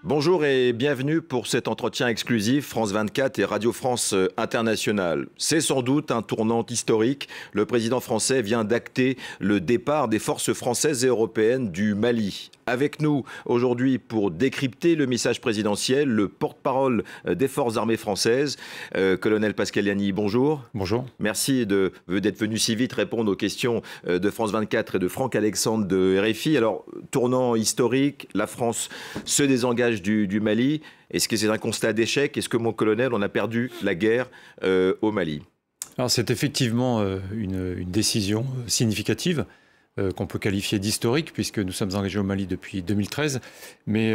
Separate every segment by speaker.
Speaker 1: Bonjour et bienvenue pour cet entretien exclusif France 24 et Radio France Internationale. C'est sans doute un tournant historique. Le président français vient d'acter le départ des forces françaises et européennes du Mali. Avec nous aujourd'hui pour décrypter le message présidentiel, le porte-parole des forces armées françaises, colonel Pascal Yanny, bonjour.
Speaker 2: Bonjour.
Speaker 1: Merci d'être venu si vite répondre aux questions de France 24 et de Franck Alexandre de RFI. Alors, tournant historique, la France se désengage du Mali. Est-ce que c'est un constat d'échec? Est-ce que, mon colonel, on a perdu la guerre au Mali?
Speaker 2: Alors, c'est effectivement une décision significative qu'on peut qualifier d'historique, puisque nous sommes engagés au Mali depuis 2013. Mais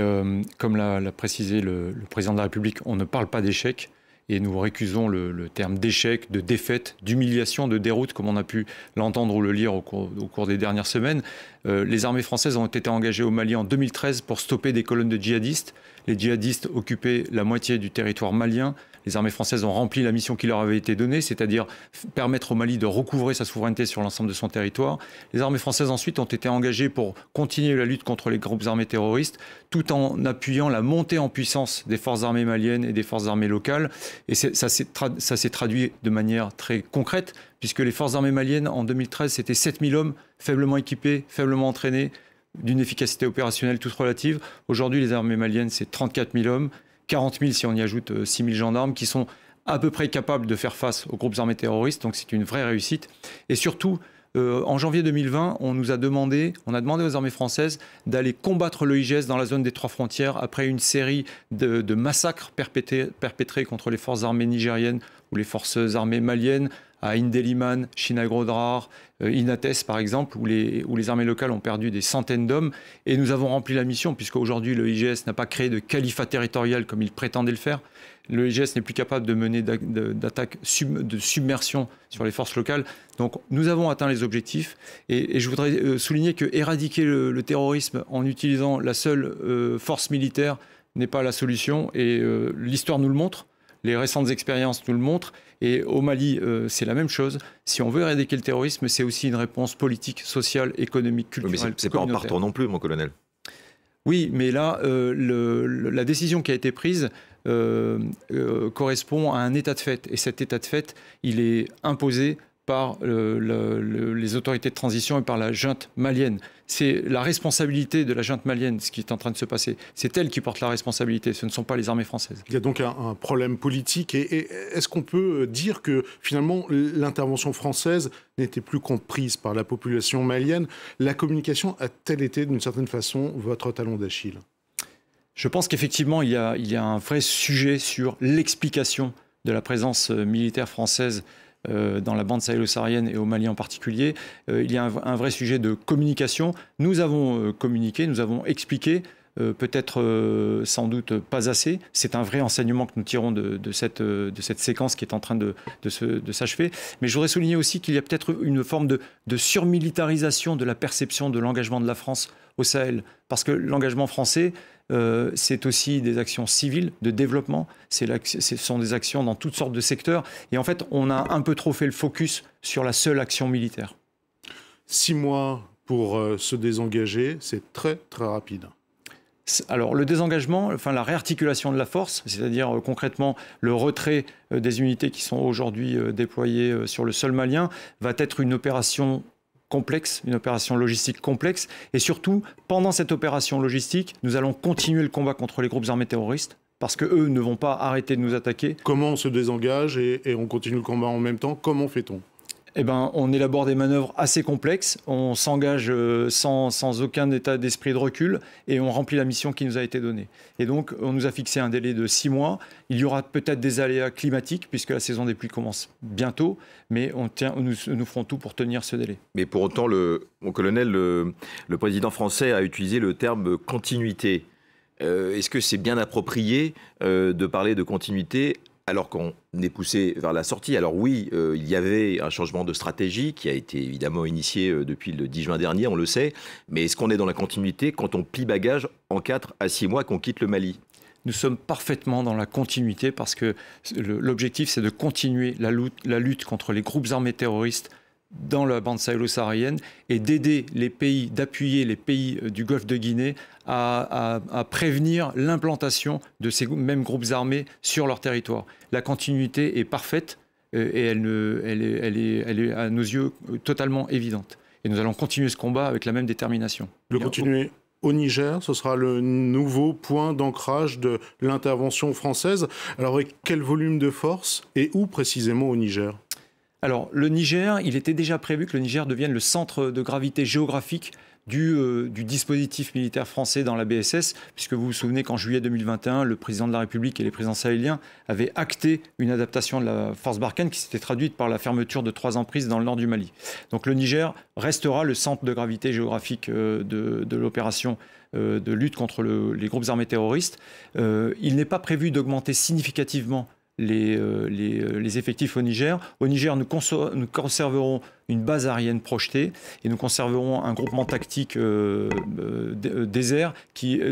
Speaker 2: comme l'a précisé le président de la République, on ne parle pas d'échec. Et nous récusons le terme d'échec, de défaite, d'humiliation, de déroute, comme on a pu l'entendre ou le lire au cours des dernières semaines. Les armées françaises ont été engagées au Mali en 2013 pour stopper des colonnes de djihadistes. Les djihadistes occupaient la moitié du territoire malien. Les armées françaises ont rempli la mission qui leur avait été donnée, c'est-à-dire permettre au Mali de recouvrer sa souveraineté sur l'ensemble de son territoire. Les armées françaises ensuite ont été engagées pour continuer la lutte contre les groupes armés terroristes, tout en appuyant la montée en puissance des forces armées maliennes et des forces armées locales. Et ça s'est traduit de manière très concrète, puisque les forces armées maliennes, en 2013, c'était 7000 hommes, faiblement équipés, faiblement entraînés, d'une efficacité opérationnelle toute relative. Aujourd'hui, les armées maliennes, c'est 34 000 hommes, 40 000 si on y ajoute 6 000 gendarmes, qui sont à peu près capables de faire face aux groupes armés terroristes. Donc c'est une vraie réussite. Et surtout, en janvier 2020, on a demandé aux armées françaises d'aller combattre le IGS dans la zone des trois frontières après une série de massacres perpétrés contre les forces armées nigériennes ou les forces armées maliennes, à Indeliman, Chinagrodrar, Inates par exemple, où les armées locales ont perdu des centaines d'hommes. Et nous avons rempli la mission, puisqu'aujourd'hui le IGS n'a pas créé de califat territorial comme il prétendait le faire. Le IGS n'est plus capable de mener d'attaques de submersion sur les forces locales. Donc nous avons atteint les objectifs. Et je voudrais souligner que éradiquer le terrorisme en utilisant la seule force militaire n'est pas la solution. Et l'histoire nous le montre. Les récentes expériences nous le montrent. Et au Mali, c'est la même chose. Si on veut éradiquer le terrorisme, c'est aussi une réponse politique, sociale, économique, culturelle.
Speaker 1: Mais c'est pas en partant non plus, mon colonel.
Speaker 2: Oui, mais là, la décision qui a été prise correspond à un état de fait. Et cet état de fait, il est imposé par les autorités de transition et par la junte malienne. C'est la responsabilité de la junte malienne, ce qui est en train de se passer. C'est elle qui porte la responsabilité, ce ne sont pas les armées françaises.
Speaker 3: Il y a donc un problème politique. Et est-ce qu'on peut dire que finalement l'intervention française n'était plus comprise par la population malienne? La communication a-t-elle été d'une certaine façon votre talon d'Achille?
Speaker 2: Je pense qu'effectivement, il y a un vrai sujet sur l'explication de la présence militaire française dans la bande sahélo-saharienne et au Mali en particulier. Il y a un vrai sujet de communication. Nous avons communiqué, nous avons expliqué, peut-être sans doute pas assez. C'est un vrai enseignement que nous tirons de cette séquence qui est en train de s'achever. Mais je voudrais souligner aussi qu'il y a peut-être une forme de surmilitarisation de la perception de l'engagement de la France au Sahel. Parce que l'engagement français, c'est aussi des actions civiles de développement, ce sont des actions dans toutes sortes de secteurs. Et en fait, on a un peu trop fait le focus sur la seule action militaire.
Speaker 3: 6 mois pour se désengager, c'est très très rapide.
Speaker 2: Alors le désengagement, enfin la réarticulation de la force, c'est-à-dire concrètement le retrait des unités qui sont aujourd'hui déployées sur le sol malien, va être une opération complexe, une opération logistique complexe. Et surtout, pendant cette opération logistique, nous allons continuer le combat contre les groupes armés terroristes, parce qu'eux ne vont pas arrêter de nous attaquer.
Speaker 3: Comment on se désengage et on continue le combat en même temps? Comment fait-on?
Speaker 2: Eh ben, on élabore des manœuvres assez complexes, on s'engage sans aucun état d'esprit de recul et on remplit la mission qui nous a été donnée. Et donc, on nous a fixé un délai de 6 mois. Il y aura peut-être des aléas climatiques puisque la saison des pluies commence bientôt, mais nous ferons tout pour tenir ce délai.
Speaker 1: Mais pour autant, mon colonel, le président français a utilisé le terme continuité. Est-ce que c'est bien approprié de parler de continuité alors qu'on est poussé vers la sortie? Alors oui, il y avait un changement de stratégie qui a été évidemment initié depuis le 10 juin dernier, on le sait. Mais est-ce qu'on est dans la continuité quand on plie bagage en 4 à 6 mois qu'on quitte le Mali?
Speaker 2: Nous sommes parfaitement dans la continuité parce que l'objectif, c'est de continuer la lutte contre les groupes armés terroristes dans la bande sahélo-saharienne et d'aider les pays, d'appuyer les pays du Golfe de Guinée à prévenir l'implantation de ces mêmes groupes armés sur leur territoire. La continuité est parfaite et elle est à nos yeux totalement évidente. Et nous allons continuer ce combat avec la même détermination.
Speaker 3: Le continuer au Niger, ce sera le nouveau point d'ancrage de l'intervention française. Alors avec quel volume de force et où précisément au Niger ?
Speaker 2: Alors, le Niger, il était déjà prévu que le Niger devienne le centre de gravité géographique du dispositif militaire français dans la BSS, puisque vous vous souvenez qu'en juillet 2021, le président de la République et les présidents sahéliens avaient acté une adaptation de la force Barkhane qui s'était traduite par la fermeture de 3 emprises dans le nord du Mali. Donc le Niger restera le centre de gravité géographique de l'opération de lutte contre les groupes armés terroristes. Il n'est pas prévu d'augmenter significativement les effectifs au Niger. Au Niger, nous conserverons une base aérienne projetée et nous conserverons un groupement tactique désert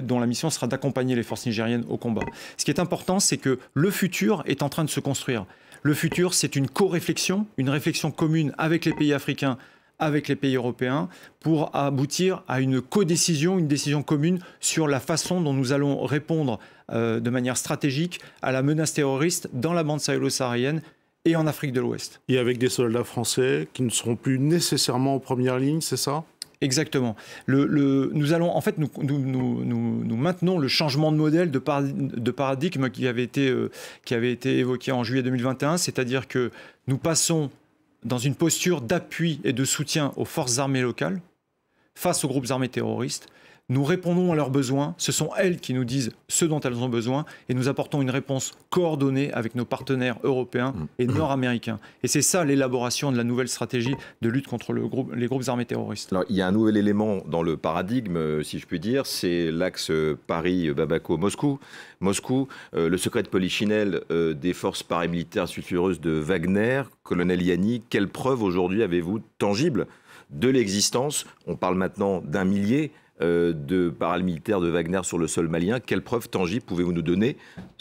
Speaker 2: dont la mission sera d'accompagner les forces nigériennes au combat. Ce qui est important, c'est que le futur est en train de se construire. Le futur, c'est une co-réflexion, une réflexion commune avec les pays africains, avec les pays européens, pour aboutir à une codécision, une décision commune sur la façon dont nous allons répondre de manière stratégique à la menace terroriste dans la bande sahélo-saharienne et en Afrique de l'Ouest.
Speaker 3: Et avec des soldats français qui ne seront plus nécessairement en première ligne, c'est ça ?
Speaker 2: Exactement. Nous allons, en fait, nous maintenons le changement de modèle, de paradigme qui avait été évoqué en juillet 2021, c'est-à-dire que nous passons dans une posture d'appui et de soutien aux forces armées locales face aux groupes armés terroristes. Nous répondons à leurs besoins, ce sont elles qui nous disent ce dont elles ont besoin et nous apportons une réponse coordonnée avec nos partenaires européens et nord-américains. Et c'est ça l'élaboration de la nouvelle stratégie de lutte contre les groupes armés terroristes.
Speaker 1: Alors, il y a un nouvel élément dans le paradigme, si je puis dire, c'est l'axe Paris-Bamako-Moscou. Moscou, le secret de Polichinelle des forces paramilitaires sulfureuses de Wagner, colonel Yanni, quelle preuve aujourd'hui avez-vous tangible de l'existence, on parle maintenant d'1 millier de paramilitaires de Wagner sur le sol malien. Quelle preuve tangible pouvez-vous nous donner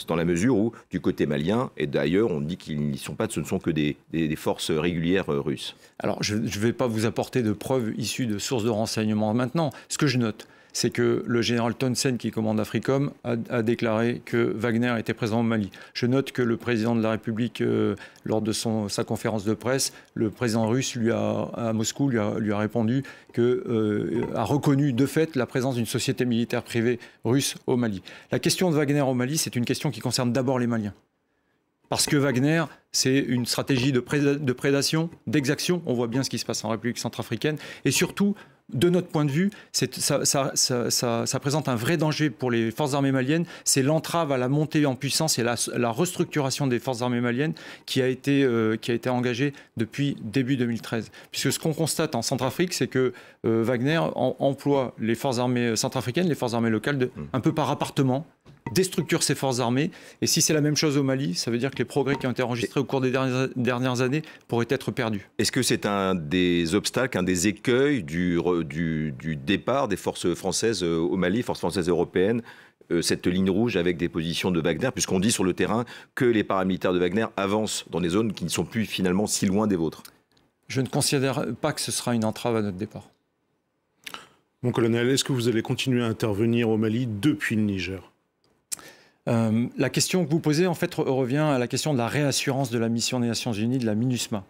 Speaker 1: dans la mesure où, du côté malien, et d'ailleurs, on dit qu'ils n'y sont pas, ce ne sont que des forces régulières russes?
Speaker 2: Alors, je ne vais pas vous apporter de preuves issues de sources de renseignement maintenant. Ce que je note, c'est que le général Townsend, qui commande Africom, a déclaré que Wagner était présent au Mali. Je note que le président de la République, lors de sa conférence de presse, le président russe à Moscou lui a répondu a reconnu de fait la présence d'une société militaire privée russe au Mali. La question de Wagner au Mali, c'est une question qui concerne d'abord les Maliens. Parce que Wagner, c'est une stratégie de prédation, d'exaction. On voit bien ce qui se passe en République centrafricaine. Et surtout, de notre point de vue, ça présente un vrai danger pour les forces armées maliennes. C'est l'entrave à la montée en puissance et la restructuration des forces armées maliennes qui a été engagée depuis début 2013. Puisque ce qu'on constate en Centrafrique, c'est que Wagner emploie les forces armées centrafricaines, les forces armées locales, un peu par appartement, déstructure ses forces armées. Et si c'est la même chose au Mali, ça veut dire que les progrès qui ont été enregistrés au cours des dernières années pourraient être perdus.
Speaker 1: Est-ce que c'est un des obstacles, un des écueils du départ des forces françaises au Mali, forces françaises européennes, cette ligne rouge avec des positions de Wagner, puisqu'on dit sur le terrain que les paramilitaires de Wagner avancent dans des zones qui ne sont plus finalement si loin des vôtres?
Speaker 2: Je ne considère pas que ce sera une entrave à notre départ.
Speaker 3: Mon colonel, est-ce que vous allez continuer à intervenir au Mali depuis le Niger ?
Speaker 2: La question que vous posez, en fait, revient à la question de la réassurance de la mission des Nations Unies, de la MINUSMA.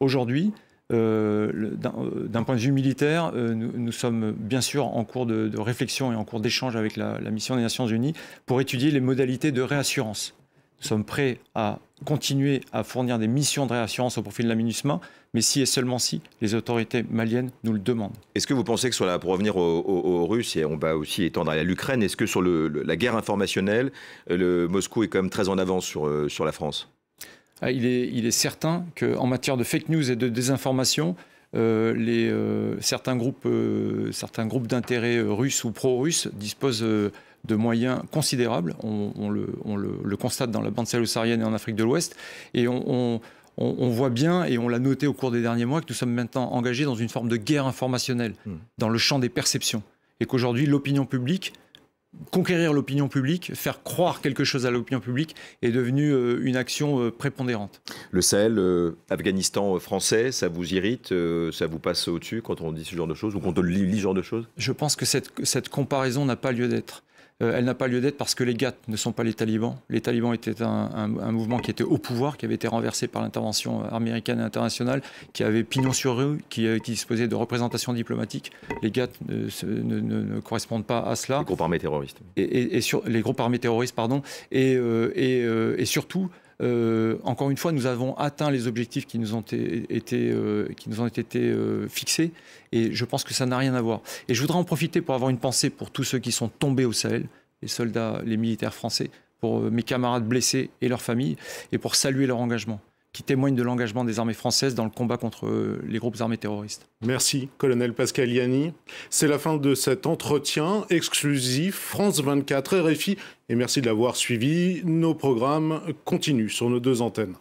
Speaker 2: Aujourd'hui, d'un point de vue militaire, nous sommes bien sûr en cours de réflexion et en cours d'échange avec la mission des Nations Unies pour étudier les modalités de réassurance. Nous sommes prêts à continuer à fournir des missions de réassurance au profil de la MINUSMA, mais si et seulement si les autorités maliennes nous le demandent.
Speaker 1: Est-ce que vous pensez que pour revenir aux Russes, et on va aussi étendre à l'Ukraine, est-ce que sur la guerre informationnelle, Moscou est quand même très en avance sur la France?
Speaker 2: Il est certain qu'en matière de fake news et de désinformation, certains groupes d'intérêt russes ou pro-russes disposent de moyens considérables. On le constate dans la bande sahélo-saharienne et en Afrique de l'Ouest. Et on voit bien, et on l'a noté au cours des derniers mois, que nous sommes maintenant engagés dans une forme de guerre informationnelle, dans le champ des perceptions. Et qu'aujourd'hui, l'opinion publique conquérir l'opinion publique, faire croire quelque chose à l'opinion publique est devenu une action prépondérante.
Speaker 1: Le Sahel, Afghanistan français, ça vous irrite, ça vous passe au-dessus quand on dit ce genre de choses ou quand on lit ce genre de choses?
Speaker 2: Je pense que cette comparaison n'a pas lieu d'être. Elle n'a pas lieu d'être parce que les GATT ne sont pas les talibans. Les talibans étaient un mouvement qui était au pouvoir, qui avait été renversé par l'intervention américaine et internationale, qui avait pignon sur rue, qui disposait de représentation diplomatique. Les GATT ne correspondent pas à cela.
Speaker 1: Les groupes armés terroristes.
Speaker 2: Les groupes armés terroristes, pardon. Et surtout, encore une fois, nous avons atteint les objectifs qui nous ont été fixés, et je pense que ça n'a rien à voir. Et je voudrais en profiter pour avoir une pensée pour tous ceux qui sont tombés au Sahel, les soldats, les militaires français, pour mes camarades blessés et leurs familles, et pour saluer leur engagement, qui témoigne de l'engagement des armées françaises dans le combat contre les groupes armés terroristes.
Speaker 3: Merci, colonel Pascaliani. C'est la fin de cet entretien exclusif France 24 RFI, et merci de l'avoir suivi. Nos programmes continuent sur nos 2 antennes.